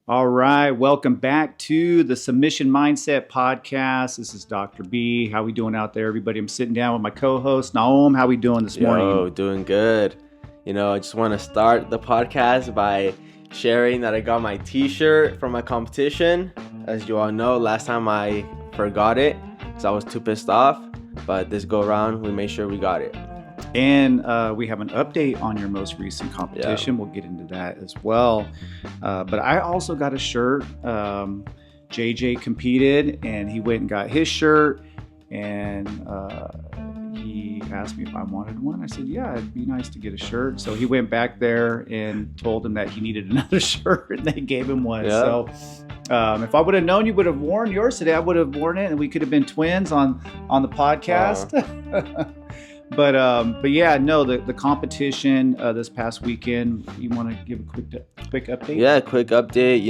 All right, welcome back to the Submission Mindset Podcast. This is Dr. B. How we doing out there, everybody? I'm sitting down with my co-host Nahum. How we doing this morning? Doing good. I just want to start the podcast by sharing that I got my t-shirt from my competition. As you all know, last time I forgot it, so I was too pissed off. But this go around, we made sure we got it. And we have an update on your most recent competition. We'll get into that as well. But I also got a shirt. JJ competed, and he went and got his shirt. And he asked me if I wanted one. I said, yeah, it'd be nice to get a shirt. So he went back there and told him that he needed another shirt, and they gave him one. Yeah. So if I would have known you would have worn yours today, I would have worn it, and we could have been twins on the podcast. But yeah, no, the competition this past weekend. You want to give a quick update? Yeah, quick update.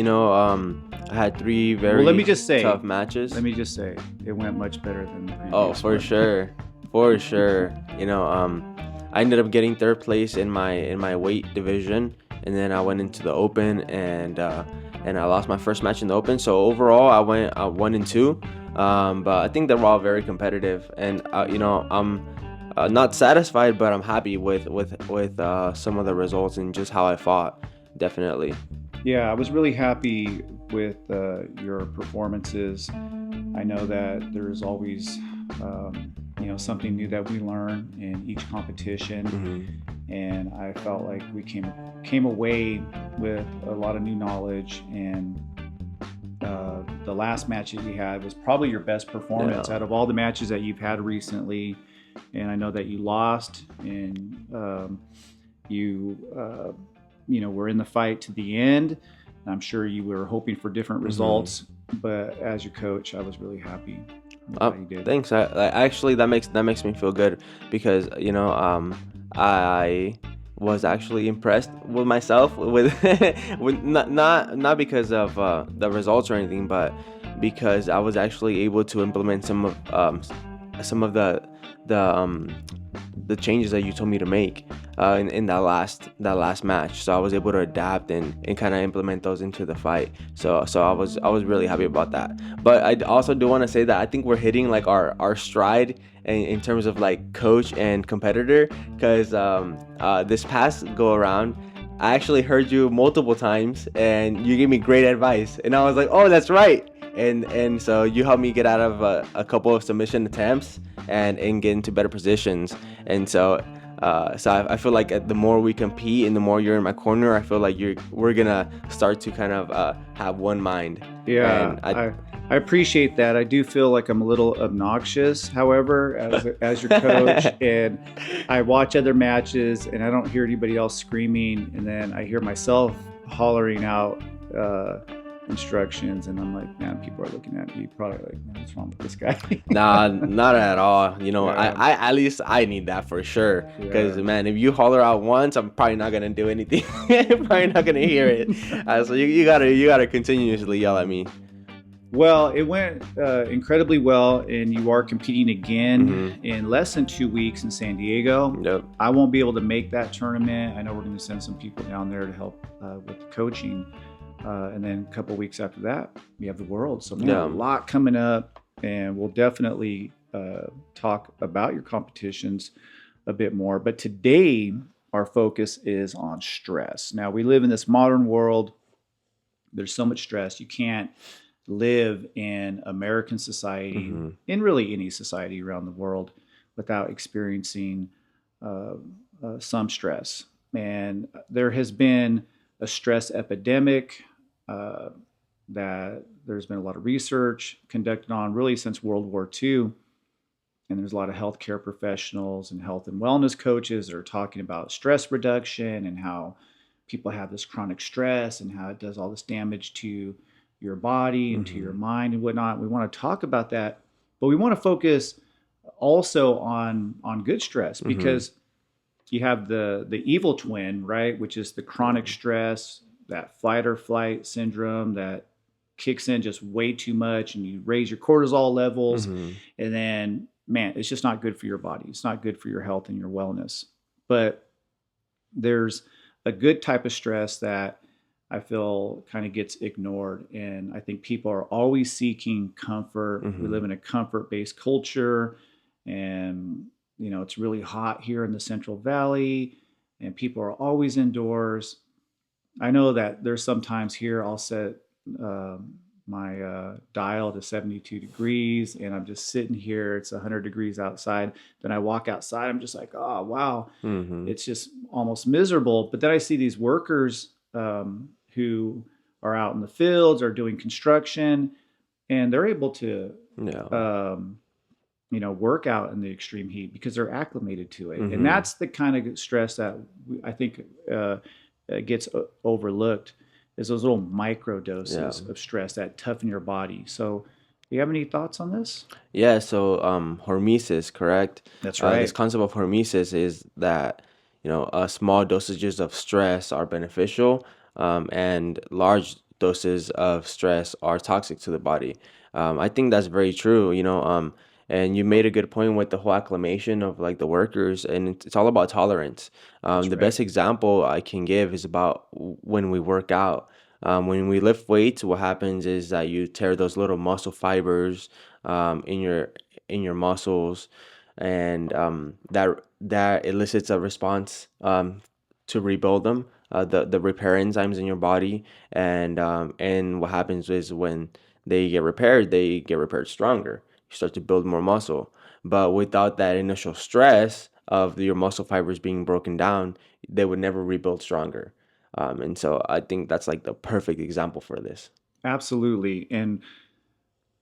I had three very Well, let me just say, tough matches. Let me just say, it went much better than the previous Oh, for one. sure, for sure. I ended up getting third place in my weight division, and then I went into the open and I lost my first match in the open. So overall, I went 1-2. But I think they're all very competitive, and I'm not satisfied, but I'm happy with some of the results and just how I fought. Definitely. Yeah, I was really happy with your performances. I know that there's always something new that we learn in each competition. Mm-hmm. And I felt like we came away with a lot of new knowledge. And the last match that you had was probably your best performance out of all the matches that you've had recently. And I know that you lost, and you were in the fight to the end. I'm sure you were hoping for different results, but as your coach, I was really happy with how you did. Thanks. Actually, that makes me feel good because I was actually impressed with myself with not because of the results or anything, but because I was actually able to implement some of the changes that you told me to make in that last match. So I was able to adapt and kind of implement those into the fight. So I was really happy about that. But I also do want to say that I think we're hitting like our stride in terms of like coach and competitor, because this past go around, I actually heard you multiple times and you gave me great advice, and I was like, oh, that's right. And so you helped me get out of a couple of submission attempts and get into better positions. And so I feel like the more we compete and the more you're in my corner, I feel like we're gonna start to kind of have one mind. Yeah, And I appreciate that. I do feel like I'm a little obnoxious, however, as your coach, and I watch other matches and I don't hear anybody else screaming, and then I hear myself hollering out instructions, and I'm like, man, people are looking at me probably like, man, what's wrong with this guy? Nah, not at all. Yeah. I at least I need that for sure. Because man, if you holler out once, I'm probably not gonna do anything. Probably not gonna hear it. So you gotta continuously yell at me. Well, it went incredibly well, and you are competing again in less than 2 weeks in San Diego. Yep. I won't be able to make that tournament. I know we're going to send some people down there to help with the coaching. And then a couple weeks after that, we have the World. So we have a lot coming up, and we'll definitely talk about your competitions a bit more. But today, our focus is on stress. Now, we live in this modern world. There's so much stress. You can't live in American society, in really any society around the world, without experiencing some stress. And there has been a stress epidemic that there's been a lot of research conducted on really since World War II. And there's a lot of healthcare professionals and health and wellness coaches that are talking about stress reduction and how people have this chronic stress and how it does all this damage to your body and to your mind and whatnot. We want to talk about that, but we want to focus also on good stress, because you have the evil twin, right? Which is the chronic stress, that fight or flight syndrome that kicks in just way too much, and you raise your cortisol levels, and then, man, it's just not good for your body. It's not good for your health and your wellness. But there's a good type of stress that I feel kind of gets ignored. And I think people are always seeking comfort. We live in a comfort based culture, and it's really hot here in the Central Valley, and people are always indoors. I know that there's sometimes here I'll set my dial to 72 degrees, and I'm just sitting here. It's 100 degrees outside. Then I walk outside. I'm just like, oh, wow. It's just almost miserable. But then I see these workers who are out in the fields or doing construction, and they're able to, work out in the extreme heat because they're acclimated to it. And that's the kind of stress that I think gets overlooked, is those little micro doses of stress that toughen your body. So, do you have any thoughts on this? Yeah, so hormesis, correct? That's right. This concept of hormesis is that small dosages of stress are beneficial, and large doses of stress are toxic to the body. I think that's very true. And you made a good point with the whole acclimation of like the workers, and it's all about tolerance. The best example I can give is about when we work out. When we lift weights, what happens is that you tear those little muscle fibers in your muscles, and that elicits a response to rebuild them, the repair enzymes in your body, and what happens is when they get repaired stronger. You start to build more muscle, but without that initial stress of your muscle fibers being broken down, they would never rebuild stronger. And so I think that's like the perfect example for this. Absolutely. And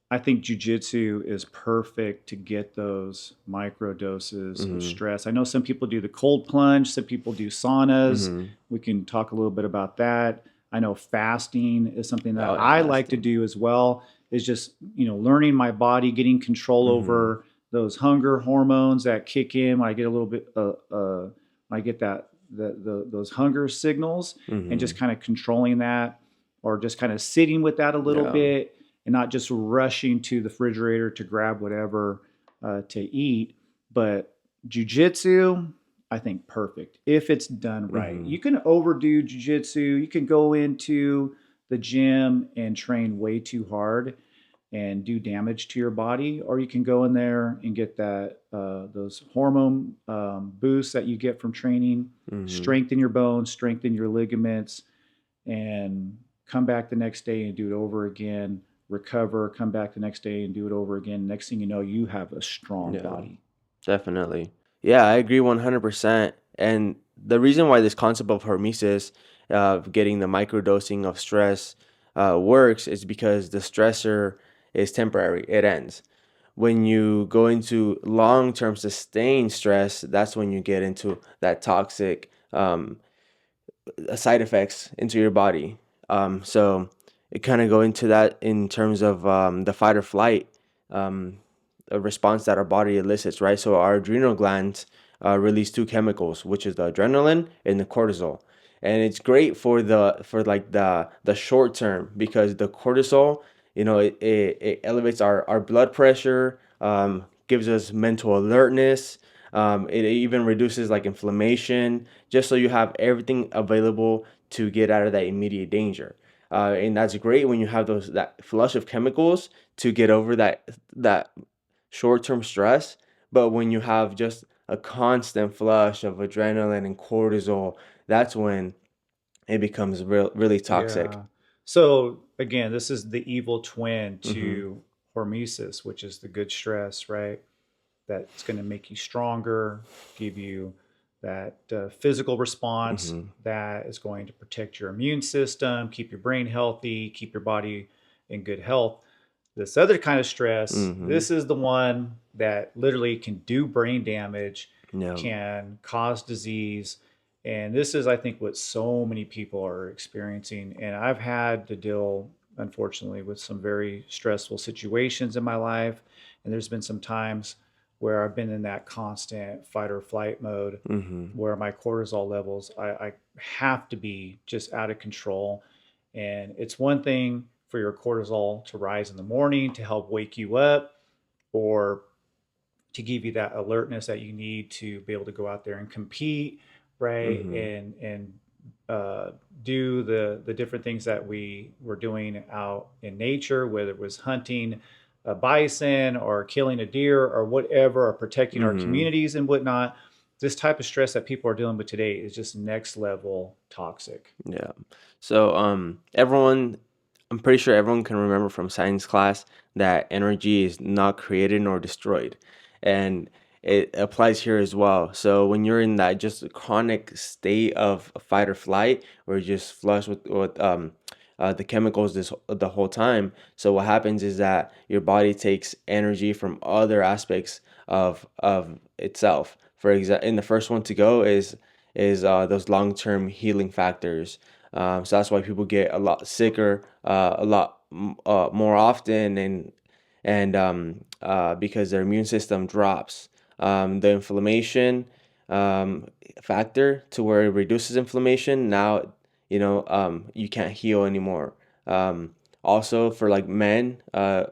I think jujitsu is perfect to get those micro doses of stress. I know some people do the cold plunge, some people do saunas. We can talk a little bit about that. I know fasting is something that I like to do as well. Is just learning my body, getting control over those hunger hormones that kick in when I get a little bit when I get those hunger signals, and just kind of controlling that, or just kind of sitting with that a little bit, and not just rushing to the refrigerator to grab whatever to eat. But jujitsu, I think perfect if it's done right. You can overdo jujitsu. You can go into the gym and train way too hard and do damage to your body, or you can go in there and get that those hormone boosts that you get from training, strengthen your bones, strengthen your ligaments, and come back the next day and do it over again. Recover, come back the next day and do it over again. Next thing you know, you have a strong body. Definitely. Yeah, I agree 100%. And the reason why this concept of hormesis, getting the microdosing of stress, works is because the stressor is temporary, it ends. When you go into long-term sustained stress, that's when you get into that toxic side effects into your body. So it kind of go into that in terms of the fight or flight a response that our body elicits, right? So our adrenal glands release two chemicals, which is the adrenaline and the cortisol. And it's great for the short term, because the cortisol, it elevates our blood pressure, gives us mental alertness. It even reduces like inflammation, just so you have everything available to get out of that immediate danger. And that's great when you have that flush of chemicals to get over that short-term stress. But when you have just a constant flush of adrenaline and cortisol, that's when it becomes really toxic. Yeah. So again, this is the evil twin to hormesis, which is the good stress, right? That's going to make you stronger, give you that physical response that is going to protect your immune system, keep your brain healthy, keep your body in good health. This other kind of stress, this is the one that literally can do brain damage, can cause disease. And this is, I think, what so many people are experiencing. And I've had to deal, unfortunately, with some very stressful situations in my life. And there's been some times where I've been in that constant fight or flight mode, where my cortisol levels, I have to be just out of control. And it's one thing for your cortisol to rise in the morning to help wake you up, or to give you that alertness that you need to be able to go out there and compete, right? And uh, do the different things that we were doing out in nature, whether it was hunting a bison or killing a deer or whatever, or protecting our Mm-hmm. communities and whatnot. This type of stress that people are dealing with today is just next level toxic. Yeah. So everyone, I'm pretty sure everyone can remember from science class that energy is not created nor destroyed. And it applies here as well. So when you're in that just chronic state of fight or flight, where you're just flush with the chemicals the whole time. So what happens is that your body takes energy from other aspects of itself. For example, and the first one to go is those long-term healing factors. So that's why people get a lot sicker, a lot more often, and because their immune system drops. The inflammation factor to where it reduces inflammation. Now, you can't heal anymore. Also, for like men, the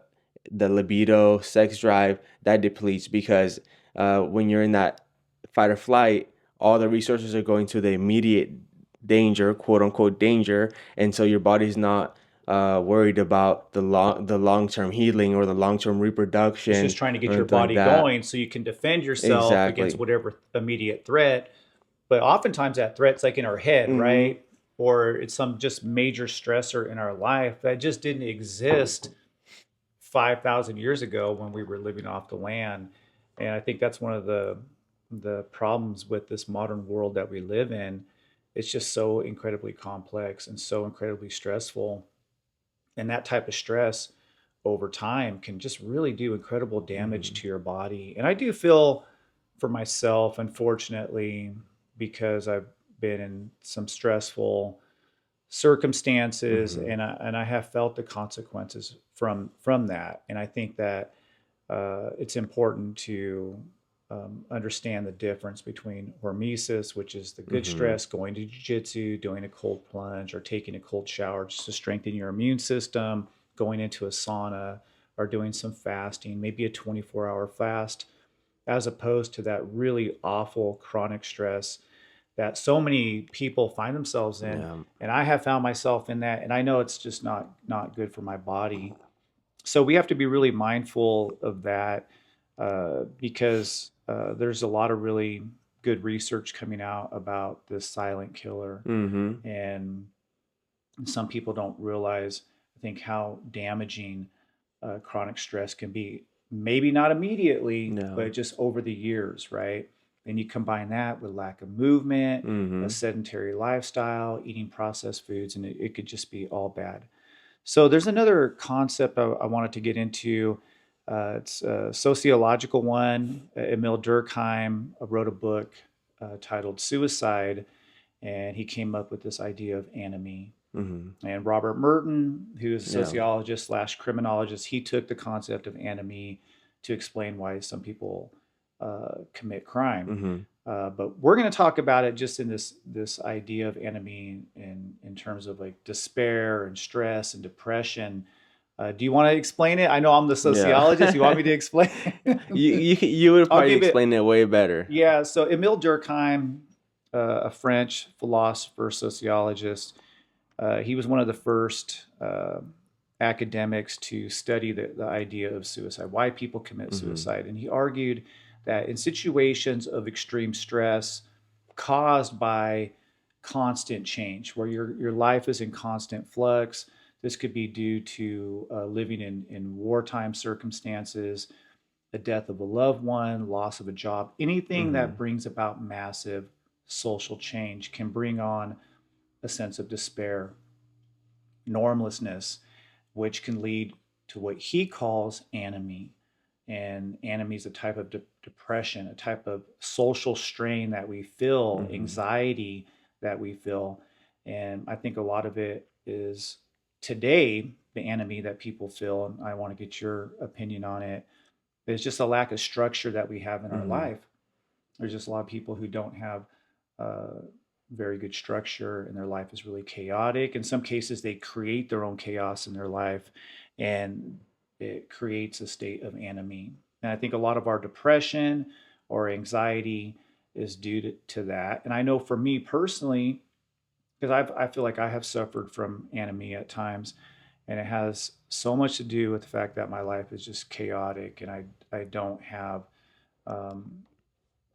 libido, sex drive, that depletes because when you're in that fight or flight, all the resources are going to the immediate danger, quote unquote danger, and so your body's not worried about the long term healing or the long term It's reproduction just trying to or get your anything like body that. going so you can defend yourself against Exactly. whatever immediate threat. But oftentimes that threat's like in our head, Mm-hmm. right? Or it's some just major stressor in our life that just didn't exist 5,000 years ago when we were living off the land. And I think that's one of the problems with this modern world that we live in. It's just so incredibly complex and so incredibly stressful. And that type of stress over time can just really do incredible damage Mm-hmm. to your body. And I do feel for myself, unfortunately, because I've been in some stressful circumstances, Mm-hmm. and I have felt the consequences from that. And I think that it's important to understand the difference between hormesis, which is the good Mm-hmm. stress, going to jiu-jitsu, doing a cold plunge, or taking a cold shower just to strengthen your immune system, going into a sauna, or doing some fasting, maybe a 24-hour fast, as opposed to that really awful chronic stress that so many people find themselves in. Yeah. And I have found myself in that, and I know it's just not good for my body. So we have to be really mindful of that, because there's a lot of really good research coming out about this silent killer, Mm-hmm. and some people don't realize, I think, how damaging chronic stress can be. Maybe not immediately, Yeah. but just over the years, right? Then you combine that with lack of movement, a Mm-hmm. sedentary lifestyle, eating processed foods, and it could just be all bad. So there's another concept I wanted to get into. It's a sociological one. Emil Durkheim wrote a book titled Suicide, and he came up with this idea of anomie. Mm-hmm. And Robert Merton, who is a Yeah. sociologist slash criminologist, he took the concept of anomie to explain why some people commit crime. Mm-hmm. But we're going to talk about it just in this idea of anomie in terms of like despair and stress and depression. Do you want to explain it? I know I'm the sociologist. You want Yeah. me to explain? You would I'll probably give it. explain it way better. Yeah. So Emile Durkheim, a French philosopher, sociologist, he was one of the first academics to study the idea of suicide, why people commit Mm-hmm. suicide. And he argued that in situations of extreme stress caused by constant change, where your life is in constant flux, this could be due to living in wartime circumstances, the death of a loved one, loss of a job, anything Mm-hmm. that brings about massive social change can bring on a sense of despair, normlessness, which can lead to what he calls anomie. And anomie is a type of depression, a type of social strain that we feel, Mm-hmm. anxiety that we feel. And I think a lot of it is today, the anomie that people feel, and I want to get your opinion on it, is just a lack of structure that we have in our Mm-hmm. life. There's just a lot of people who don't have uh, very good structure, and their life is really chaotic. In some cases, they create their own chaos in their life, and it creates a state of anomie. And I think a lot of our depression or anxiety is due to that. And I know for me personally, because I feel like I have suffered from anomie at times, and it has so much to do with the fact that my life is just chaotic, and I don't have um,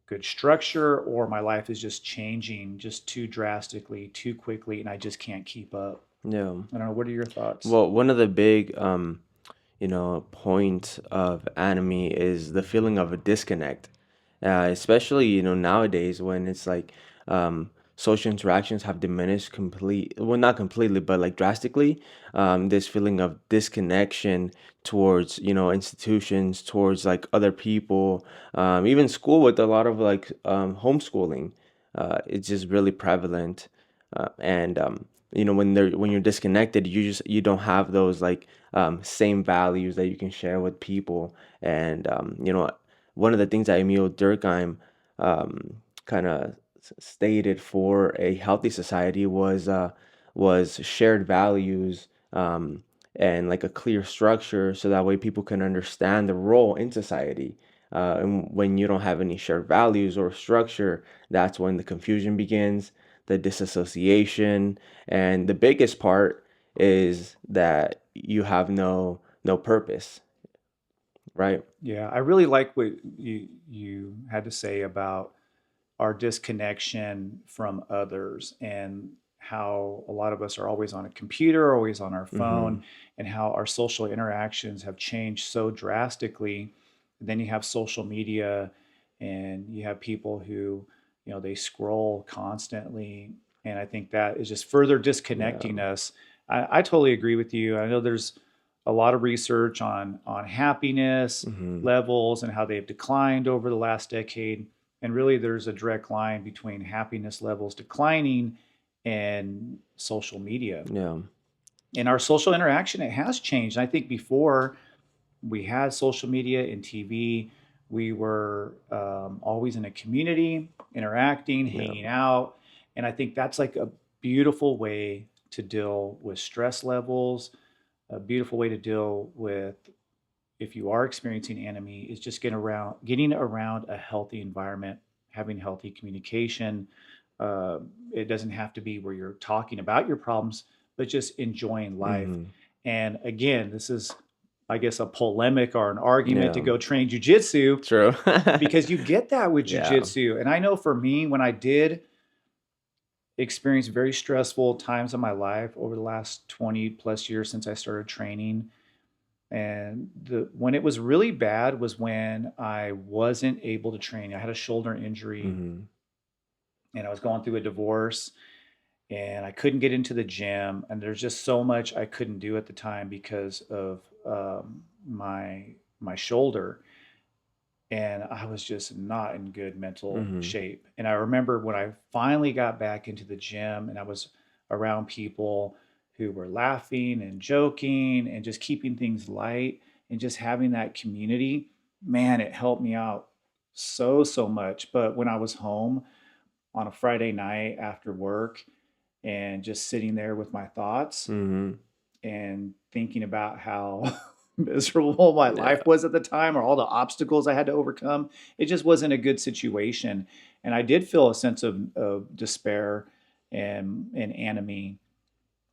good structure, or my life is just changing just too drastically, too quickly, and I just can't keep up. Yeah. I don't know. What are your thoughts? Well, one of the big point of anime is the feeling of a disconnect, especially nowadays when it's like social interactions have diminished well, not completely, but like drastically. This feeling of disconnection towards institutions, towards like other people, even school, with a lot of like homeschooling. It's just really prevalent, and when you're disconnected, you don't have those like same values that you can share with people. And one of the things that Emil Durkheim kind of stated for a healthy society was shared values, and like a clear structure, so that way people can understand the role in society. And when you don't have any shared values or structure, that's when the confusion begins, the disassociation, and the biggest part is that you have no purpose, right? Yeah, I really like what you had to say about our disconnection from others, and how a lot of us are always on a computer, always on our Mm-hmm. phone, and how our social interactions have changed so drastically. And then you have social media, and you have people who, they scroll constantly. And I think that is just further Yeah. disconnecting us. I totally agree with you. I know there's a lot of research on happiness Mm-hmm. levels and how they've declined over the last decade. And really, there's a direct line between happiness levels declining and social media. Yeah. In our social interaction, it has changed. I think before we had social media and TV, we were always in a community, interacting, Yeah. hanging out. And I think that's like a beautiful way to deal with stress levels, a beautiful way to deal with, if you are experiencing anomie, is just getting around a healthy environment, having healthy communication. Uh, it doesn't have to be where you're talking about your problems, but just enjoying life. Mm-hmm. And again, this is, I guess, a polemic or an argument to Yeah. go train jujitsu, True. because you get that with Yeah. jujitsu. And I know for me, when I did experience very stressful times in my life over the last 20 plus years since I started training, and when it was really bad was when I wasn't able to train. I had a shoulder injury, Mm-hmm. and I was going through a divorce, and I couldn't get into the gym. And there's just so much I couldn't do at the time because of my shoulder. And I was just not in good mental Mm-hmm. shape. And I remember when I finally got back into the gym, and I was around people who were laughing and joking and just keeping things light and just having that community, man, it helped me out so much. But when I was home on a Friday night after work and just sitting there with my thoughts Mm-hmm. and thinking about how miserable my Yeah. life was at the time, or all the obstacles I had to overcome, it just wasn't a good situation. And I did feel a sense of despair and anomie.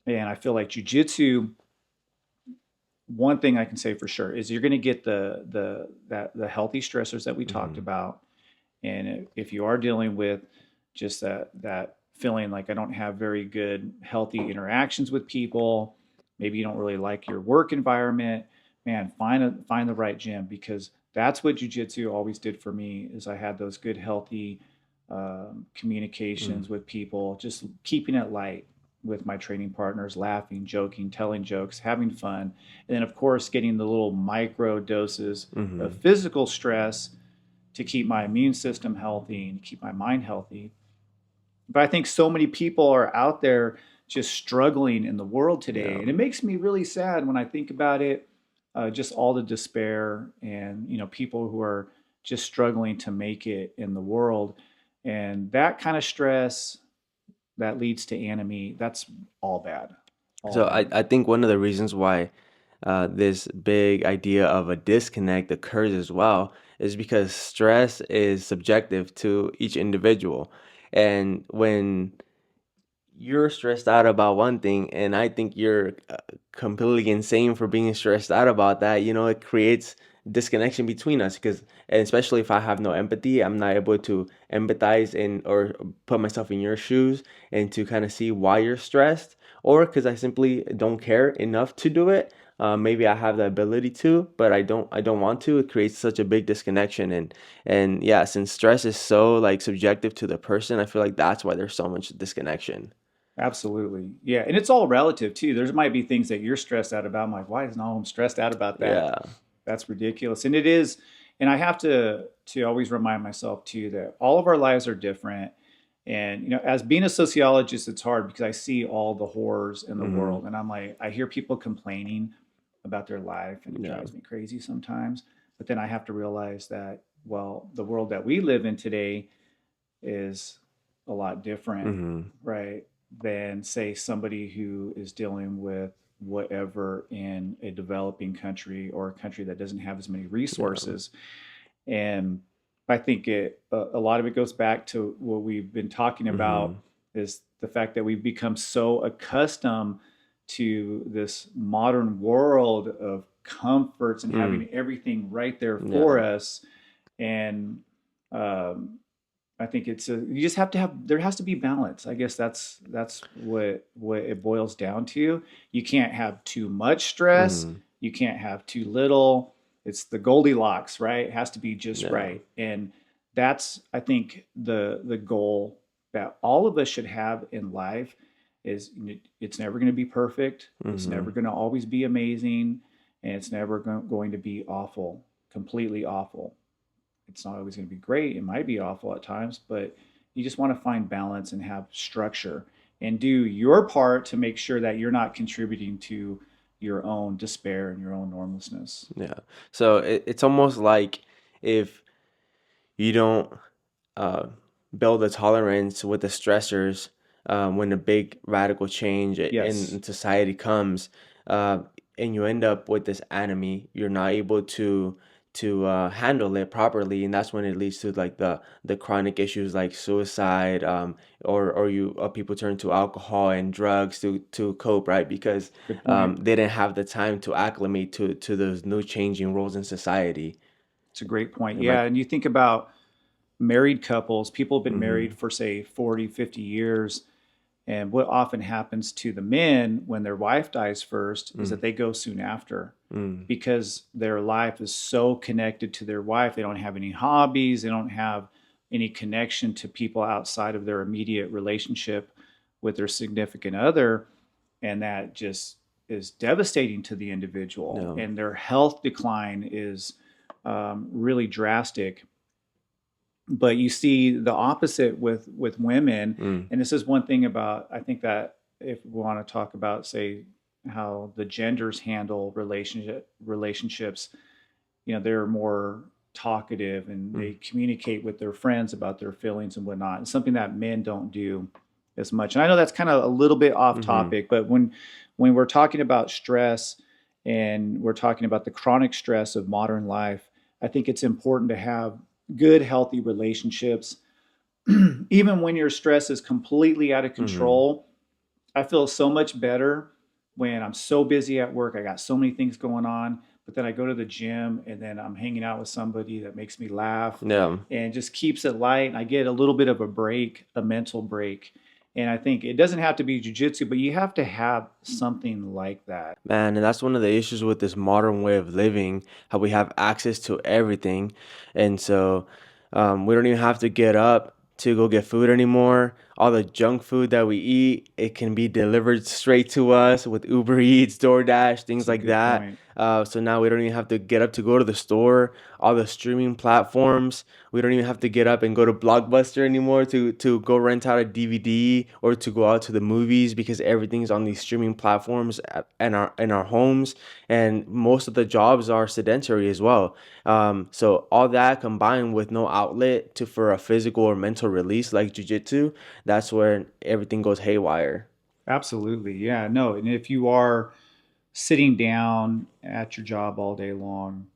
And I feel like jujitsu, one thing I can say for sure is you're going to get the healthy stressors that we talked Mm-hmm. about. And if you are dealing with just that feeling like I don't have very good healthy interactions with people, maybe you don't really like your work environment, man, find the right gym, because that's what jujitsu always did for me. Is I had those good healthy Mm-hmm. communications with people, just keeping it light with my training partners, laughing, joking, telling jokes, having fun, and then of course getting the little micro doses of Mm-hmm. physical stress to keep my immune system healthy and keep my mind healthy. But I think so many people are out there just struggling in the world today. Yeah. And it makes me really sad when I think about it, just all the despair and, people who are just struggling to make it in the world. And that kind of stress that leads to anomie, that's all bad. All So I, bad. I think one of the reasons why this big idea of a disconnect occurs as well is because stress is subjective to each individual. And when you're stressed out about one thing, and I think you're completely insane for being stressed out about that. It creates disconnection between us because, and especially if I have no empathy, I'm not able to empathize and or put myself in your shoes and to kind of see why you're stressed, or because I simply don't care enough to do it. Maybe I have the ability to, but I don't want to. It creates such a big disconnection, and yeah, since stress is so like subjective to the person, I feel like that's why there's so much disconnection. Absolutely. Yeah. And it's all relative too. There might be things that you're stressed out about. I'm like, why is Nahum stressed out about that? Yeah. That's ridiculous. And it is, and I have to always remind myself too that all of our lives are different. And as being a sociologist, it's hard because I see all the horrors in the Hmm. world. And I'm like, I hear people complaining about their life and it Yeah. drives me crazy sometimes. But then I have to realize that, well, the world that we live in today is a lot different, Hmm. right, than say somebody who is dealing with whatever in a developing country or a country that doesn't have as many Yeah. resources. And I think a lot of it goes back to what we've been talking about Hmm. is the fact that we've become so accustomed to this modern world of comforts and Mm. having everything right there for Yeah. us. And um, I think you just have to have there has to be balance. I guess that's what it boils down to. You can't have too much stress. Hmm. You can't have too little. It's the Goldilocks, right? It has to be just Yeah. right. And that's I think the goal that all of us should have in life is it's never going to be perfect. It's never Hmm. going to always be amazing, and it's never going to be awful, completely awful. It's not always going to be great. It might be awful at times, but you just want to find balance and have structure and do your part to make sure that you're not contributing to your own despair and your own normlessness. Yeah. So it's almost like if you don't uh, build a tolerance with the stressors when a big radical change Yes, in society comes, uh, and you end up with this anomie, you're not able to handle it properly, and that's when it leads to like the chronic issues like suicide, or you people turn to alcohol and drugs to cope, right? Because good point. they didn't have the time to acclimate to those new changing roles in society. It's a great point. Am I? Yeah, and you think about married couples, people have been married Mm-hmm. for say 40, 50 years. And what often happens to the men when their wife dies first is that they go soon after Mm-hmm. because their life is so connected to their wife. They don't have any hobbies, they don't have any connection to people outside of their immediate relationship with their significant other. And that just is devastating to the individual. No. And their health decline is really drastic. But you see the opposite with women, Mm. and this is one thing about I think that if we want to talk about say how the genders handle relationships, they're more talkative and Mm. they communicate with their friends about their feelings and whatnot. It's something that men don't do as much. And I know that's kind of a little bit off Mhm. topic, but when we're talking about stress and we're talking about the chronic stress of modern life, I think it's important to have good, healthy relationships. Even when your stress is completely out of Mhm. control, I feel so much better when I'm so busy at work. I got so many things going on, but then I go to the gym and then I'm hanging out with somebody that makes me laugh Yeah. and just keeps it light. And I get a little bit of a break, a mental break. And I think it doesn't have to be jujitsu, but you have to have something like that. Man, and that's one of the issues with this modern way of living, how we have access to everything. And so we don't even have to get up to go get food anymore. All the junk food that we eat, it can be delivered straight to us with Uber Eats, DoorDash, things It's a like good that. point. So now we don't even have to get up to go to the store. All the streaming platforms, we don't even have to get up and go to Blockbuster anymore to go rent out a DVD or to go out to the movies because everything's on these streaming platforms in our homes, and most of the jobs are sedentary as well. So all that combined with no outlet to for a physical or mental release like jujitsu, that's where everything goes haywire. Absolutely. Yeah. No. And if you are sitting down at your job all day long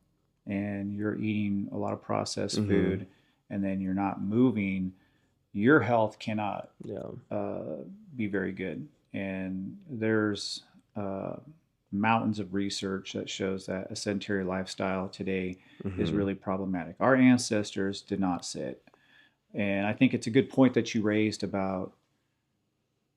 and you're eating a lot of processed Mm-hmm. food and then you're not moving, your health cannot Yeah. be very good. And there's mountains of research that shows that a sedentary lifestyle today is Mm-hmm. really problematic. Our ancestors did not sit. And I think it's a good point that you raised about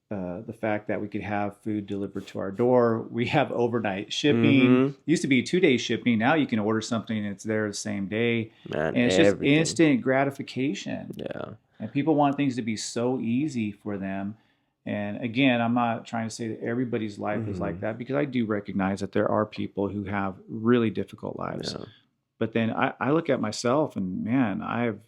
the fact that we could have food delivered to our door. We have overnight shipping. It Mm-hmm. used to be 2 day shipping. Now you can order something and it's there the same day. Man, And it's just everything. instant gratification. Yeah. And people want things to be so easy for them. And again, I'm not trying to say that everybody's life is like Mm-hmm. that, because I do recognize that there are people who have really difficult lives. Yeah. But then I look at myself and, man,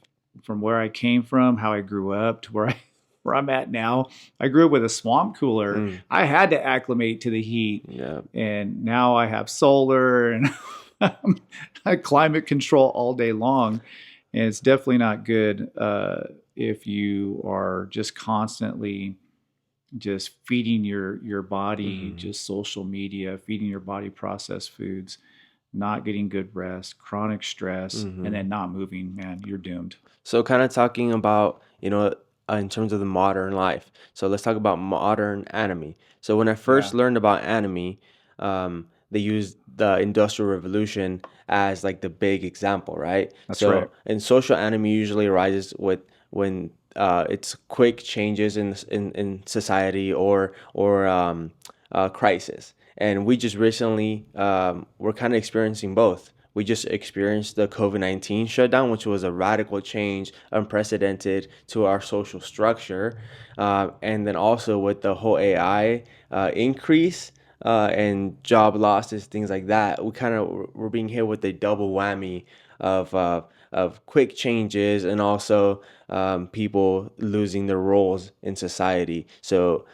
from where I came from, how I grew up to where I'm at now. I grew up with a swamp cooler. Mm. I had to acclimate to the heat. Yeah. And now I have solar and I climate control all day long. And it's definitely not good if you are just constantly just feeding your body Mm-hmm. just social media, feeding your body processed foods, not getting good rest, chronic stress, Mm-hmm. and then not moving. Man, you're doomed. So kind of talking about, in terms of the modern life. So let's talk about modern anime. So when I Yeah, first learned about anime, they used the Industrial Revolution as like the big example, right? that's right. So and social anime usually arises with when it's quick changes in society or crisis. And we just recently we're kind of experiencing both. We just experienced the COVID-19 shutdown, which was a radical change, unprecedented to our social structure. And then also with the whole AI increase and job losses, things like that, we're being hit with a double whammy of quick changes and also people losing their roles in society. So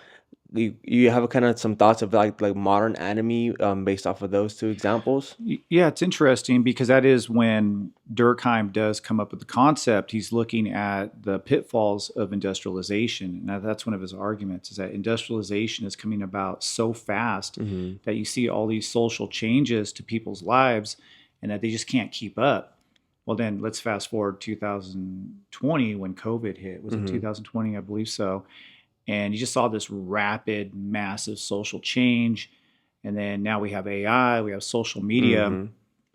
you have kind of some thoughts of like modern anime based off of those two examples? Yeah, it's interesting because that is when Durkheim does come up with the concept. He's looking at the pitfalls of industrialization. Now, that's one of his arguments, is that industrialization is coming about so fast Mm-hmm. that you see all these social changes to people's lives and that they just can't keep up. Well, then let's fast forward 2020 when COVID hit. Was it Mm-hmm. 2020? I believe so. And you just saw this rapid, massive social change. And then now we have AI, we have social media. Mm-hmm.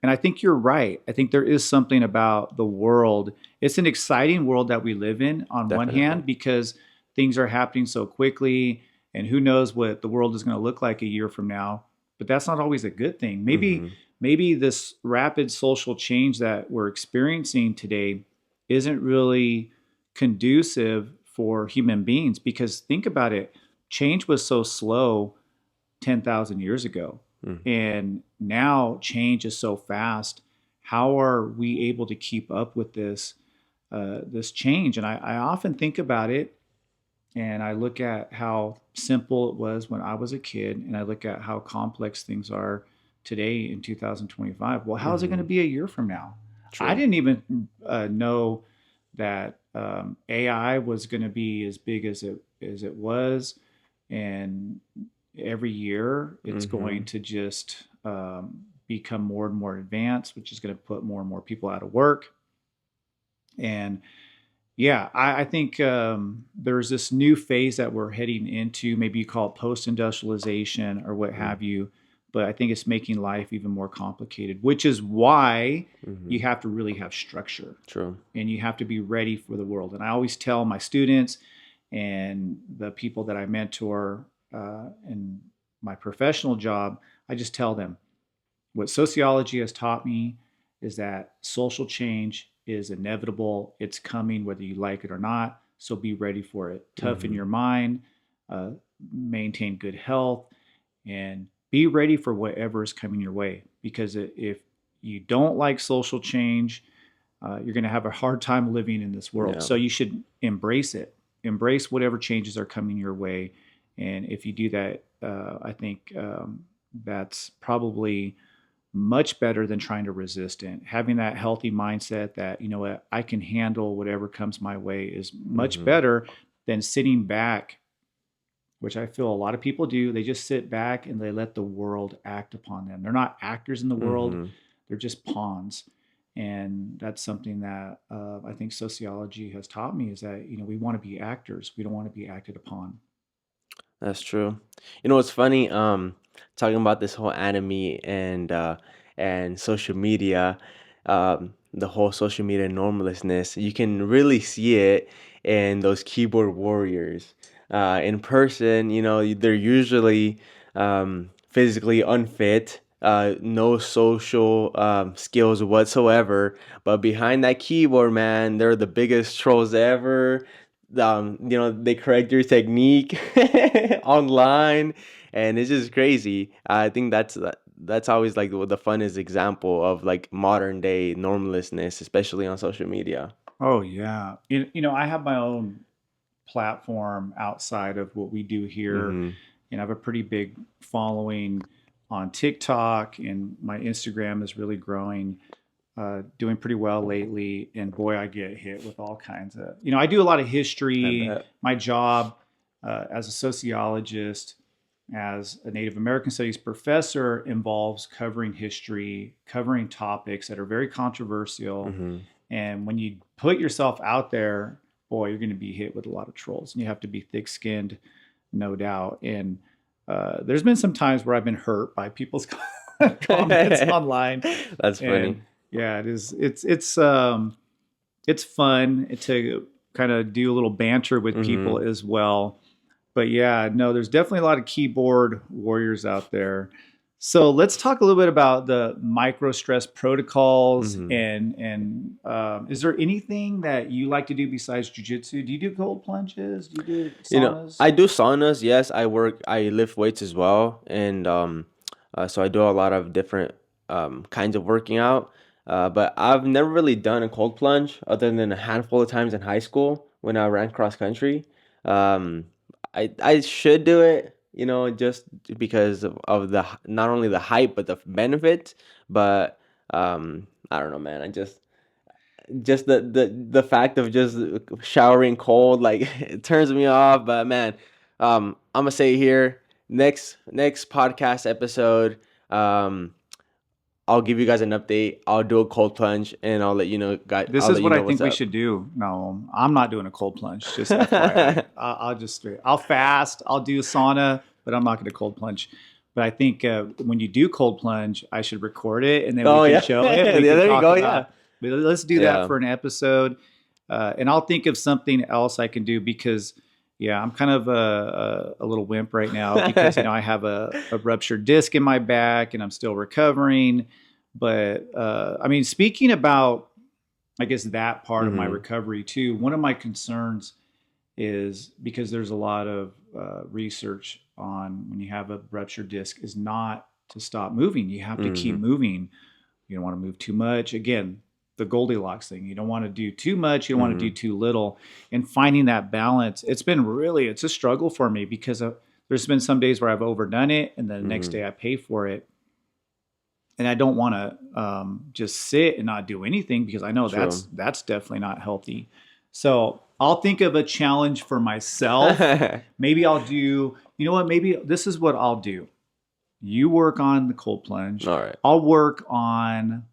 And I think you're right. I think there is something about the world. It's an exciting world that we live in on one Definitely. hand, because things are happening so quickly, and who knows what the world is going to look like a year from now. But that's not always a good thing. Mm-hmm. Maybe this rapid social change that we're experiencing today isn't really conducive for human beings, because think about it. Change was so slow 10,000 years ago. Mm. And now change is so fast. How are we able to keep up with this change? And I often think about it, and I look at how simple it was when I was a kid, and I look at how complex things are today in 2025. Well, how is it going Mm-hmm. to be a year from now? I True. didn't even know that AI was going to be as big as it was, and every year it's Mm-hmm. going to just become more and more advanced, which is going to put more and more people out of work. And yeah, I think there's this new phase that we're heading into. Maybe you call it post-industrialization or what Mm-hmm. have you. But I think it's making life even more complicated, which is why Mm-hmm. you have to really have structure True. and you have to be ready for the world. And I always tell my students and the people that I mentor in my professional job, I just tell them what sociology has taught me is that social change is inevitable. It's coming whether you like it or not. So be ready for it. Toughen Mm-hmm. your mind, uh, maintain good health, and be ready for whatever is coming your way. Because if you don't like social change, you're going to have a hard time living in this world. Yeah. So you should embrace it. Embrace whatever changes are coming your way. And if you do that, I think that's probably much better than trying to resist it. Having that healthy mindset that, you know what, I can handle whatever comes my way is much Mm-hmm. better than sitting back, which I feel a lot of people do. They just sit back and they let the world act upon them. They're not actors in the world, Mm-hmm. they're just pawns. And that's something that I think sociology has taught me, is that, we want to be actors. We don't want to be acted upon. That's true. You know what's funny? Talking about this whole Anomie and social media, the whole social media normlessness. You can really see it in those keyboard warriors. In person, they're usually physically unfit, no social skills whatsoever. But behind that keyboard, man, they're the biggest trolls ever. They correct your technique online, and it's just crazy. I think that's always like the funnest example of like modern day normlessness, especially on social media. Oh yeah. I have my own platform outside of what we do here, Mm-hmm. and I have a pretty big following on TikTok, and my Instagram is really growing, doing pretty well lately. And boy, I get hit with all kinds of, I do a lot of I history. bet. My job as a sociologist, as a Native American studies professor, involves covering history, covering topics that are very controversial. Mm-hmm. And when you put yourself out there, boy, you're going to be hit with a lot of trolls, and you have to be thick skinned, no doubt. And there's been some times where I've been hurt by people's comments online, That's funny. and yeah, it is. It's fun to kind of do a little banter with people Mm-hmm. as well. But yeah, no, there's definitely a lot of keyboard warriors out there. So let's talk a little bit about the micro stress protocols, Mm-hmm. and is there anything that you like to do besides jujitsu? Do you do cold plunges? Do you do I saunas? do saunas. Yes, I lift weights as well, and so I do a lot of different kinds of working out. But I've never really done a cold plunge other than a handful of times in high school when I ran cross country. Um, I should do it, just because of not only the hype but the benefits. But I don't know, man. Just the fact of just showering cold, like it turns me off. But man, I'm gonna say here, next podcast episode, um I'll give you guys an update. I'll do a cold plunge, and This I'll is let you what I know think what's we up. should do. No, I'm not doing a cold plunge. Just FYI, I'll just straight. I'll fast. I'll do sauna, but I'm not going to cold plunge. But I think when you do cold plunge, I should record it, and then we Oh can yeah. show it. Yeah, We can there you talk go. Yeah. about. But let's do that Yeah. for an episode, and I'll think of something else I can do, because yeah, I'm kind of a little wimp right now, because I have a ruptured disc in my back, and I'm still recovering. But I mean, speaking about, I guess, that part of my Mm-hmm. recovery too, one of my concerns is, because there's a lot of research on, when you have a ruptured disc, is not to stop moving. You have to keep Mm-hmm. moving. You don't want to move too much. Again, the Goldilocks thing. You don't want to do too much. You don't want to do Mm-hmm. too little. And finding that balance, it's a struggle for me, because there's been some days where I've overdone it, and then the next Mm-hmm. day I pay for it. And I don't want to just sit and not do anything, because I know True. that's definitely not healthy. So I'll think of a challenge for myself. Maybe I'll do. You know what? Maybe this is what I'll do. You work on the cold plunge. All right. I'll work on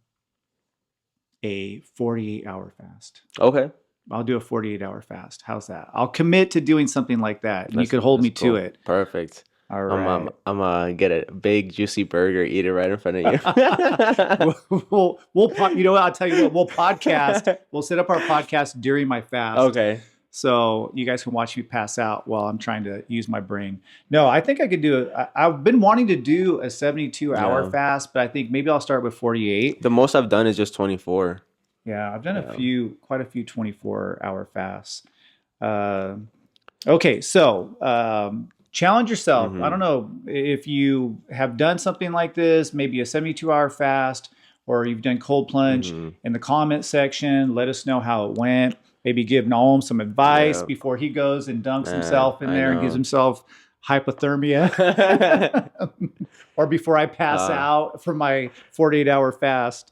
a 48-hour fast. Okay. I'll do a 48-hour fast. How's that? I'll commit to doing something like that, and you That's could hold that's me to cool. it. Perfect. All I'm right. gonna get a big juicy burger, eat it right in front of you. You know what? I'll tell you what. We'll podcast. We'll set up our podcast during my fast, Okay. so you guys can watch me pass out while I'm trying to use my brain. No, I think I could do it. I've been wanting to do a 72-hour Yeah. fast, but I think maybe I'll start with 48. The most I've done is just 24. Yeah, I've done Yeah. quite a few 24-hour fasts. Uh, okay, so challenge yourself. I Mm-hmm. don't know if you have done something like this, maybe a 72-hour fast, or you've done cold plunge. Mm-hmm. In the comment section, let us know how it went. Maybe give Nahum some advice Yeah. before he goes and dunks Man, himself in I there and gives know. himself hypothermia, or before I pass uh, out from my 48-hour fast.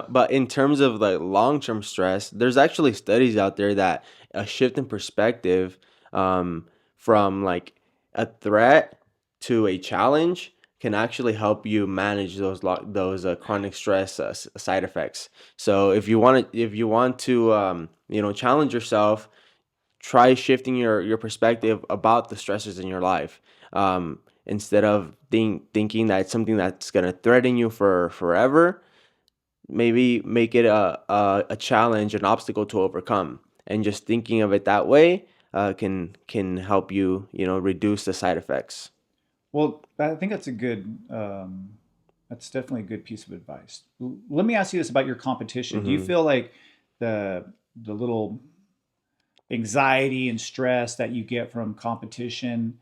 but in terms of like long-term stress, there's actually studies out there that a shift in perspective, from like a threat to a challenge can actually help you manage those chronic stress side effects. So if you want to challenge yourself, try shifting your perspective about the stresses in your life. Instead of thinking that it's something that's going to threaten you for forever, maybe make it a challenge, an obstacle to overcome. And just thinking of it that way can help you, reduce the side effects. Well, I think that's definitely a good piece of advice. Let me ask you this about your competition. Do you Hmm. feel like the little anxiety and stress that you get from competition,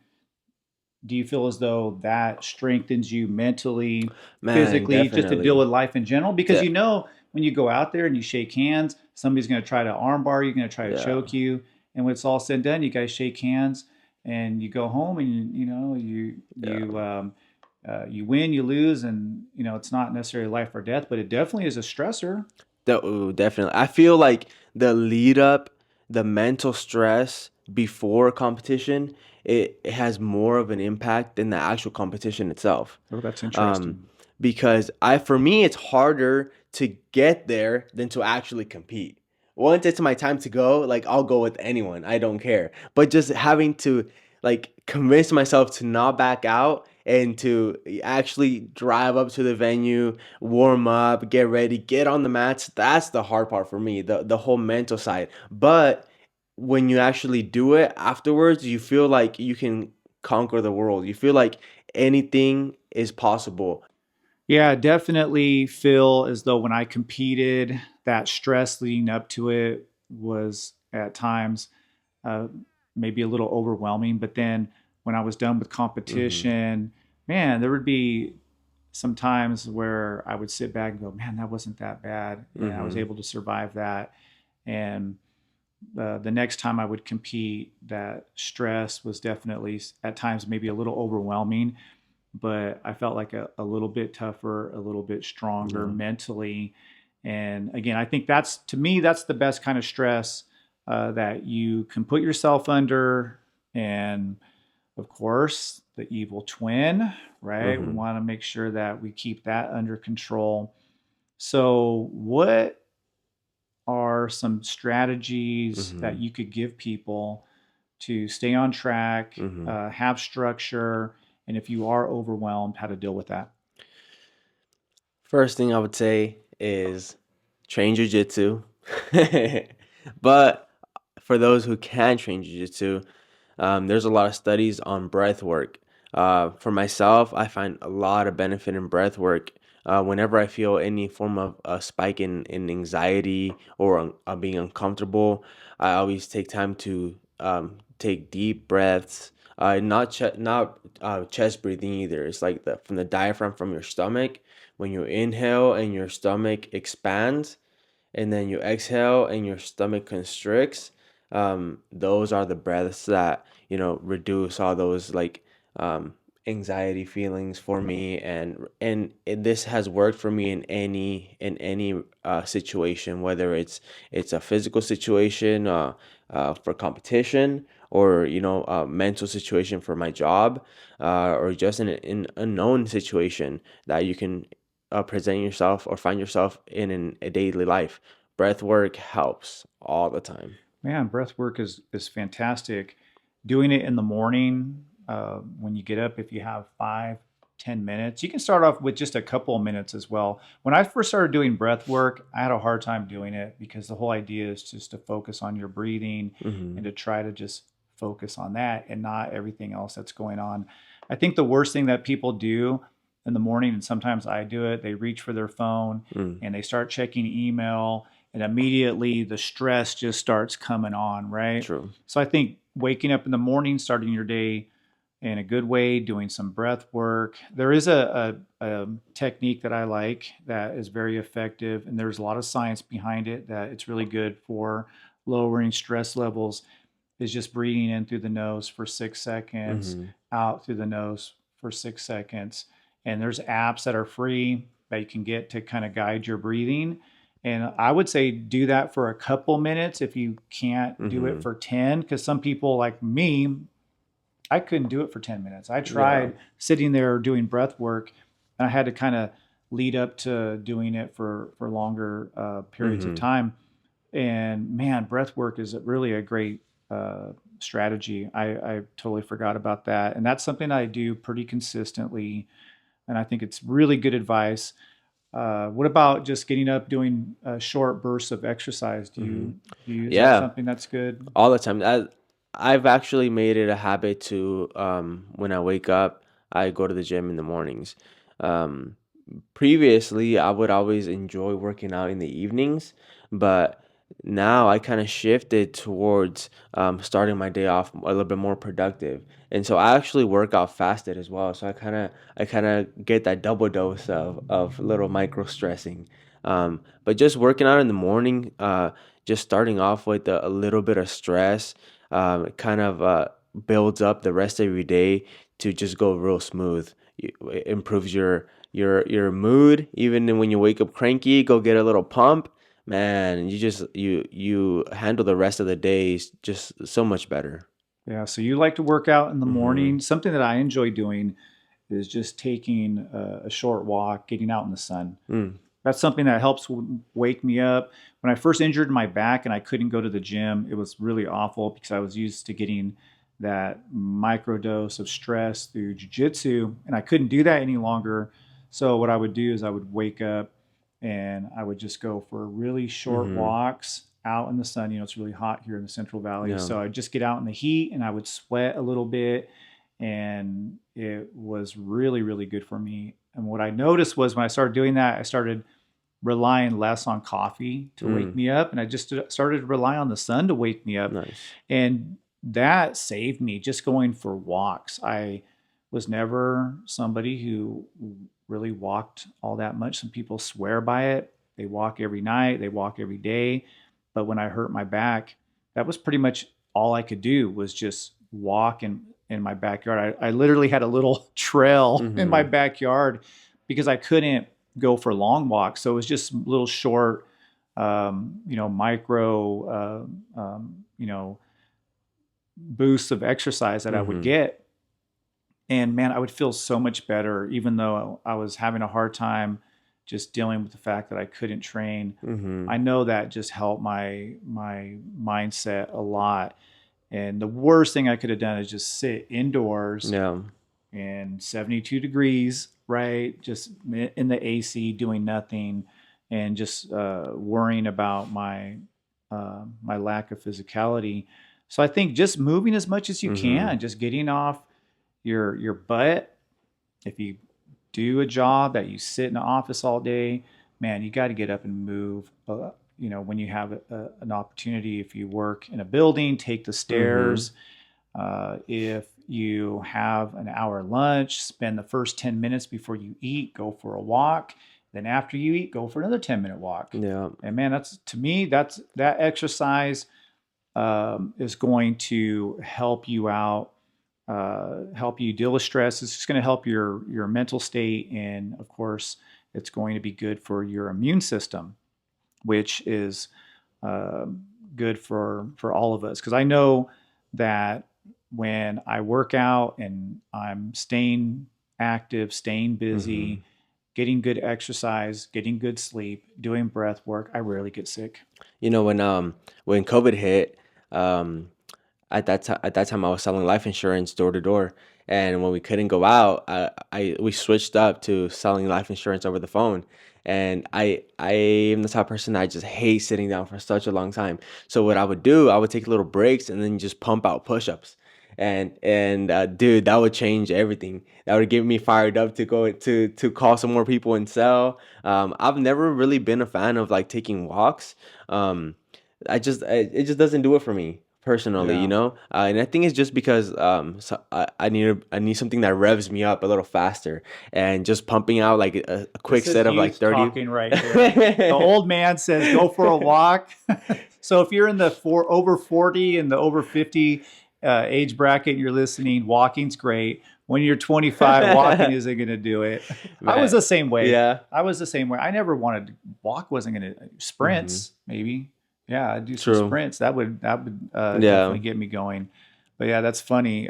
do you feel as though that strengthens you mentally, Man, physically, just to deal definitely. with life in general? Because De- you know, when you go out there and you shake hands, somebody's going to try to armbar you, going to try to yeah. choke you, and when it's all said and done, you guys shake hands and you go home, and Yeah. you win, you lose, and it's not necessarily life or death, but it definitely is a stressor. Ooh, definitely. I feel like the lead up, the mental stress before competition, it has more of an impact than the actual competition itself. Oh, that's Um, interesting. because for me, it's harder to get there than to actually compete. Once it's my time to go, like I'll go with anyone. I don't care. But just having to like convince myself to not back out and to actually drive up to the venue, warm up, get ready, get on the mats. That's the hard part for me, the whole mental side. But when you actually do it afterwards, you feel like you can conquer the world. You feel like anything is possible. Yeah, I definitely feel as though when I competed, that stress leading up to it was at times uh, maybe a little overwhelming. But then when I was done with Hmm. competition, man, there would be some times where I would sit back and go, man, that wasn't that bad. And I was Hmm. able to survive that. And the next time I would compete, that stress was definitely at times maybe a little overwhelming, but I felt like a little bit tougher, a little bit stronger Yeah. mentally. And again, I think that's to me, that's the best kind of stress that you can put yourself under. And of course, the evil twin, right? We Hmm. want to make sure that we keep that under control. So, what are some strategies that Hmm. you could give people to stay on track, Hmm. have structure, and if you are overwhelmed, how to deal with that? First thing I would say is train jujitsu. But for those who can train jujitsu, there's a lot of studies on breath work. For myself, I find a lot of benefit in breath work. Whenever I feel any form of spike in anxiety or being uncomfortable, I always take time to take deep breaths. Not chest breathing either. It's like from the diaphragm from your stomach. When you inhale and your stomach expands, and then you exhale and your stomach constricts, those are the breaths that reduce all those like anxiety feelings for me. And this has worked for me in any situation, whether it's a physical situation, for competition, or a mental situation for my job, or just in a known situation that you can present yourself or find yourself in a daily life. Breath work helps all the time. Man, breath work is fantastic. Doing it in the morning when you get up, if you have 5, 10 minutes, you can start off with just a couple of minutes as well. When I first started doing breath work, I had a hard time doing it because the whole idea is just to focus on your breathing and Hmm. to try to just focus on that and not everything else that's going on. I think the worst thing that people do in the morning, and sometimes I do it, they reach for their phone Mm, and they start checking email, and immediately the stress just starts coming on, right? true. So I think waking up in the morning, starting your day in a good way, doing some breath work. There is a technique that I like that is very effective, and there's a lot of science behind it that it's really good for lowering stress levels. Is just breathing in through the nose for 6 seconds, Hmm. out through the nose for 6 seconds. And there's apps that are free that you can get to kind of guide your breathing. And I would say do that for a couple minutes if you can't do it Hmm. for 10, because some people like me, I couldn't do it for 10 minutes. I tried sitting there doing breath work, and I had to kind of lead up to doing it for longer periods of time. And man, breath work is really a great strategy. I totally forgot about that. And that's something I do pretty consistently. And I think it's really good advice. What about just getting up, doing short bursts of exercise? Do you use that something that's good? All the time. I've actually made it a habit to when I wake up, I go to the gym in the mornings. Um, Previously, I would always enjoy working out in the evenings, but now I kind of shifted towards starting my day off a little bit more productive, and so I actually work out fasted as well. So I kind of get that double dose of little micro stressing. But just working out in the morning, just starting off with a little bit of stress, it kind of builds up the rest of your day to just go real smooth. It improves your mood. Even when you wake up cranky, go get a little pump, man. You handle the rest of the days just so much better. Yeah. So you like to work out in the morning. Something that I enjoy doing is just taking a short walk, getting out in the sun. That's something that helps wake me up. When I first injured my back and I couldn't go to the gym, it was really awful because I was used to getting that microdose of stress through jiu-jitsu, and I couldn't do that any longer. So what I would do is I would wake up and I would just go for really short walks out in the sun. You know, it's really hot here in the Central Valley. Yeah. So I'd just get out in the heat and I would sweat a little bit, and it was really, really good for me. And what I noticed was when I started doing that, I started relying less on coffee to wake me up, and I just started to rely on the sun to wake me up. Nice. And that saved me just going for walks. I was never somebody who really walked all that much. Some people swear by it. They walk every night, they walk every day. But when I hurt my back, that was pretty much all I could do was just walk in my backyard. I literally had a little trail in my backyard because I couldn't go for long walks. So it was just little short, micro, boosts of exercise that I would get. And man, I would feel so much better, even though I was having a hard time just dealing with the fact that I couldn't train. I know that just helped my mindset a lot. And the worst thing I could have done is just sit indoors in 72 degrees, right? Just in the AC doing nothing and just worrying about my lack of physicality. So I think just moving as much as you can, just getting off your butt. If you do a job that you sit in the office all day, man, you got to get up and move. When you have an opportunity, if you work in a building, take the stairs. If you have an hour lunch, spend the first 10 minutes before you eat, go for a walk. Then after you eat, go for another 10-minute walk. Yeah. And man, that exercise is going to help you out, help you deal with stress. It's just going to help your mental state. And of course, it's going to be good for your immune system, which is good for all of us. Because I know that when I work out and I'm staying active, staying busy, getting good exercise, getting good sleep, doing breath work, I rarely get sick. When COVID hit, at that time I was selling life insurance door to door, and when we couldn't go out, we switched up to selling life insurance over the phone. And I am the type of person that I just hate sitting down for such a long time. So what I would do, I would take little breaks and then just pump out push-ups. And dude, that would change everything. That would get me fired up to go to call some more people and sell. I've never really been a fan of like taking walks. It just doesn't do it for me personally, and I think it's just because so I need something that revs me up a little faster, and just pumping out like a quick set of like 30. Talking right here. The old man says go for a walk. So if you're in the over 40 and the over 50 age bracket, you're listening, walking's great. When you're 25, walking isn't going to do it. Man. I was the same way. Yeah, I was the same way. I never wanted to walk. Wasn't going to sprints maybe. Yeah, I'd do some sprints. That would definitely get me going. But yeah, that's funny.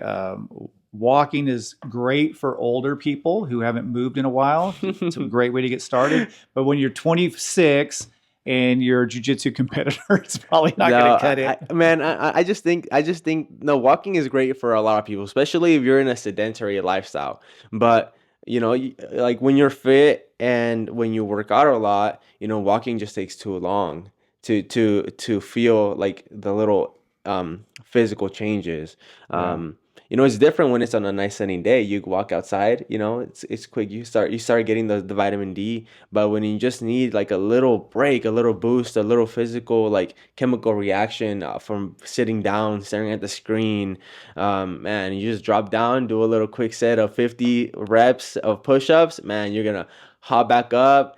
Walking is great for older people who haven't moved in a while. It's a great way to get started. But when you're 26 and you're a jiu-jitsu competitor, it's probably not going No, to cut it. I just think no, walking is great for a lot of people, especially if you're in a sedentary lifestyle. But like when you're fit and when you work out a lot, walking just takes too long to feel like the little physical changes. Yeah. It's different when it's on a nice sunny day. You walk outside, it's quick. You start getting the vitamin D. But when you just need like a little break, a little boost, a little physical like chemical reaction from sitting down, staring at the screen, man, you just drop down, do a little quick set of 50 reps of push-ups, man, you're gonna hop back up,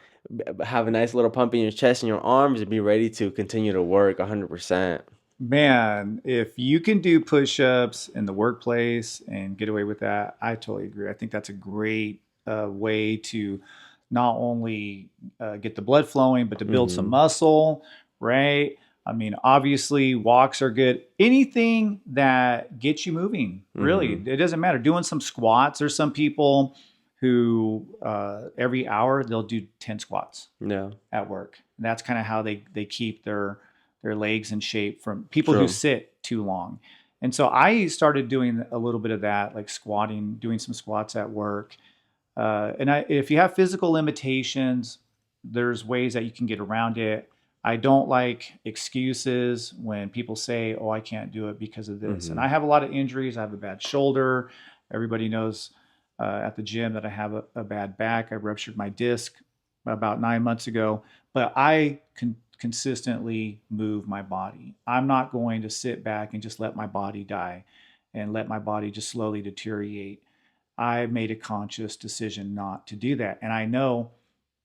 have a nice little pump in your chest and your arms, and be ready to continue to work 100%. Man, if you can do push-ups in the workplace and get away with that, I totally agree. I think that's a great way to not only get the blood flowing, but to build some Mm-hmm. muscle, right? I mean, obviously, walks are good. Anything that gets you moving, really, Mm-hmm. it doesn't matter. Doing some squats. There's some people who every hour they'll do 10 squats Yeah. at work. And that's kind of how they keep their legs in shape from people who True. sit too long. And so I started doing a little bit of that, like squatting, doing some squats at work. If you have physical limitations, there's ways that you can get around it. I don't like excuses when people say, "Oh, I can't do it because of this." And Mm-hmm. I have a lot of injuries. I have a bad shoulder. Everybody knows at the gym that I have a bad back. I ruptured my disc about 9 months ago, but I can consistently move my body. I'm not going to sit back and just let my body die and let my body just slowly deteriorate. I made a conscious decision not to do that. And I know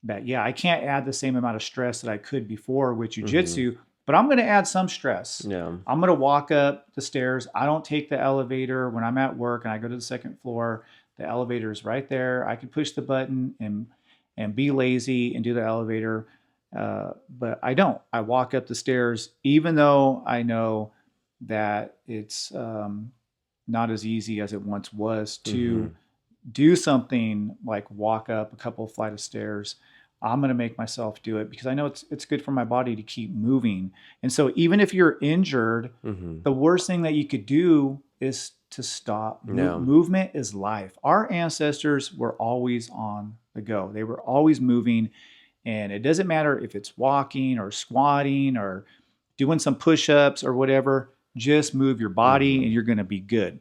that, yeah, I can't add the same amount of stress that I could before with Mm-hmm. jujitsu, but I'm going to add some stress. Yeah. I'm going to walk up the stairs. I don't take the elevator when I'm at work and I go to the second floor. The elevator is right there. I can push the button and be lazy and do the elevator. But I don't. I walk up the stairs, even though I know that it's not as easy as it once was Mm-hmm. to do something like walk up a couple of flight of stairs. I'm going to make myself do it because I know it's good for my body to keep moving. And so even if you're injured, Mm-hmm. the worst thing that you could do is to stop. Yeah. Movement is life. Our ancestors were always on the go. They were always moving, and it doesn't matter if it's walking or squatting or doing some push-ups or whatever. Just move your body and Mm-hmm. you're going to be good.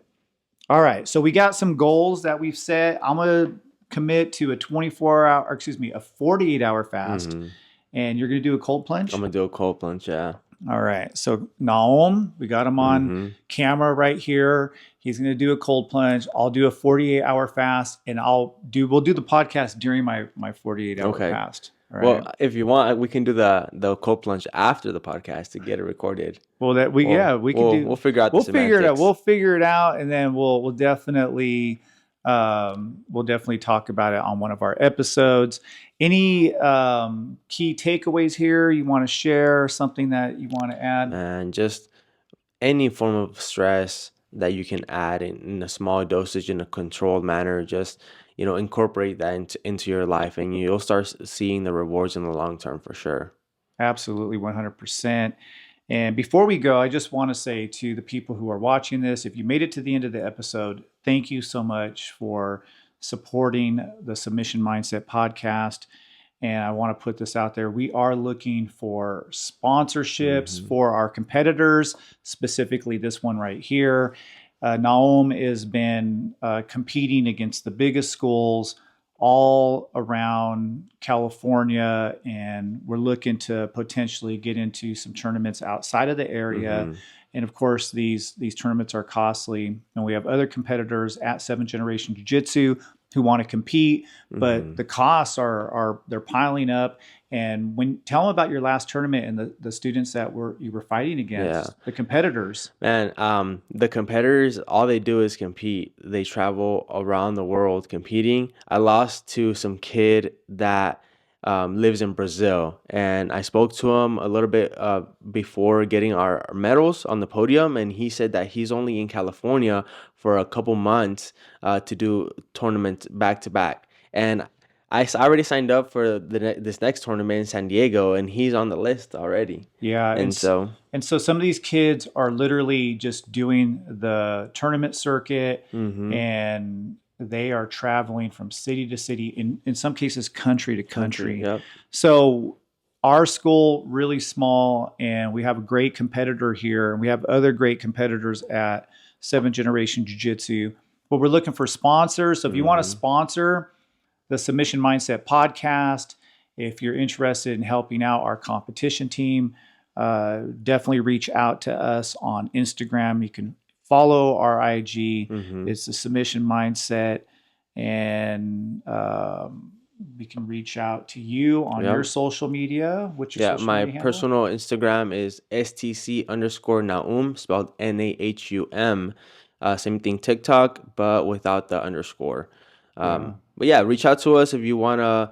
All right. So we got some goals that we've set. I'm going to commit to a a 48-hour fast, Mm-hmm. and you're going to do a cold I'm plunge. gonna do a cold plunge. Yeah. All right. So Nahum, we got him on Mm-hmm. camera right here. He's going to do a cold plunge. I'll do a 48-hour fast, and we'll do the podcast during my 48-hour Okay. fast. All right. Well, if you want, we can do the cold plunge after the podcast to get it recorded. Well, we can We'll do. figure out the We'll figure it out. semantics. We'll figure it out, and then we'll definitely talk about it on one of our episodes. Any key takeaways here you want to share? Something that you want to add? And just any form of stress that you can add in a small dosage in a controlled manner, just incorporate that into your life, and you'll start seeing the rewards in the long term for sure. Absolutely, 100%. And before we go, I just want to say to the people who are watching this, if you made it to the end of the episode, thank you so much for supporting the Submission Mindset podcast. And I want to put this out there. We are looking for sponsorships Hmm. for our competitors, specifically this one right here. Nahum has been competing against the biggest schools all around California, and we're looking to potentially get into some tournaments outside of the area. Hmm. And of course, these tournaments are costly. And we have other competitors at Seventh Generation Jiu Jitsu who want to compete, but Hmm. the costs are they're piling up. And tell them about your last tournament and the students that you were fighting Yeah. against, the competitors. Man, the competitors, all they do is compete. They travel around the world competing. I lost to some kid that lives in Brazil, and I spoke to him a little bit before getting our medals on the podium, and he said that he's only in California for a couple months to do tournaments back to back. And I already signed up for this next tournament in San Diego, and he's on the list already. Yeah, and so some of these kids are literally just doing the tournament circuit, and they are traveling from city to city, in some cases country to country. Yep. So our school really small, and we have a great competitor here, and we have other great competitors at 7th Generation Jiu-Jitsu. But we're looking for sponsors. So if you want to sponsor the Submission Mindset podcast, if you're interested in helping out our competition team, definitely reach out to us on Instagram. You can follow our IG. It's the Submission Mindset, and we can reach out to you on your social media. What's your social my media personal Instagram is stc_Nahum, spelled Nahum. Same thing TikTok, but without the underscore. But yeah, reach out to us if you want to,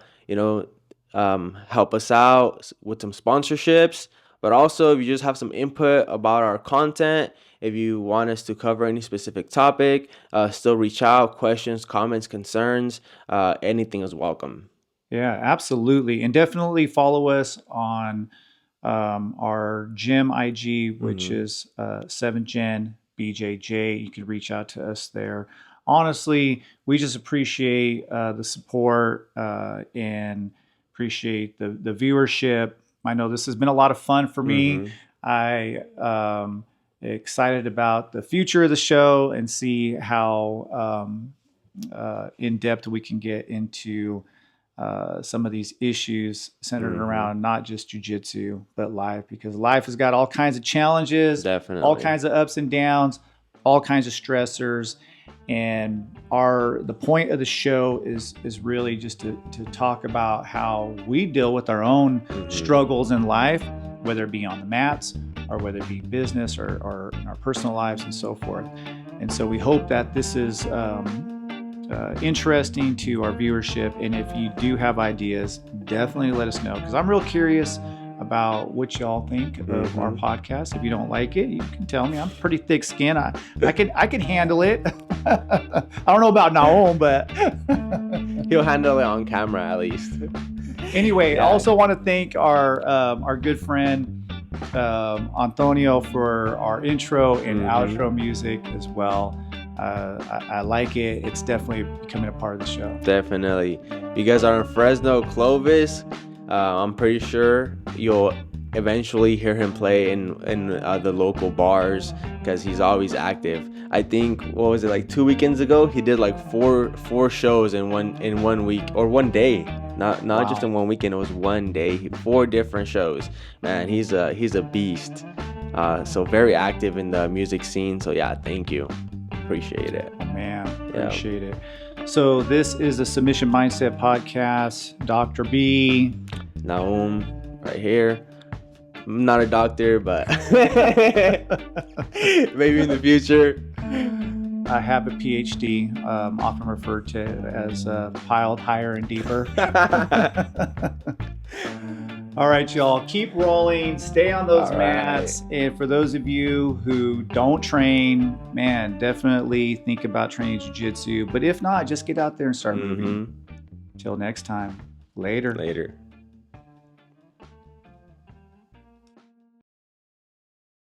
help us out with some sponsorships. But also, if you just have some input about our content, if you want us to cover any specific topic, still reach out. Questions, comments, concerns, anything is welcome. Yeah, absolutely. And definitely follow us on our gym IG, which is 7th Gen BJJ. You can reach out to us there. Honestly, we just appreciate the support and appreciate the viewership. I know this has been a lot of fun for me. I excited about the future of the show and see how in depth we can get into some of these issues centered around not just jiu-jitsu, but life, because life has got all kinds of challenges, all kinds of ups and downs, all kinds of stressors. And the point of the show is really just to talk about how we deal with our own struggles in life, whether it be on the mats or whether it be business or in our personal lives and so forth. And so we hope that this is interesting to our viewership. And if you do have ideas, definitely let us know, because I'm real curious about what y'all think of our podcast. If you don't like it, you can tell me. I'm pretty thick skinned. I can handle it. I don't know about Nahum, but he'll handle it on camera at least. Anyway, I also want to thank our good friend Antonio for our intro and outro music as well. I like it. It's definitely becoming a part of the show. Definitely. If you guys are in Fresno, Clovis, I'm pretty sure you'll eventually hear him play in the local bars, because he's always active. I think, what was it, like 2 weekends ago, he did like four shows in one week, or one day. Not just in 1 weekend, it was one day, 4 different shows. Man, he's a beast. So very active in the music scene. So yeah, thank you. Appreciate it. Oh, man, appreciate it. So this is the Submission Mindset podcast. Dr. B. Nahum, right here. I'm not a doctor, but maybe in the future. I have a PhD, often referred to as piled higher and deeper. All right, y'all, keep rolling, stay on those mats. And for those of you who don't train, man, definitely think about training jiu-jitsu. But if not, just get out there and start moving. Till next time, later.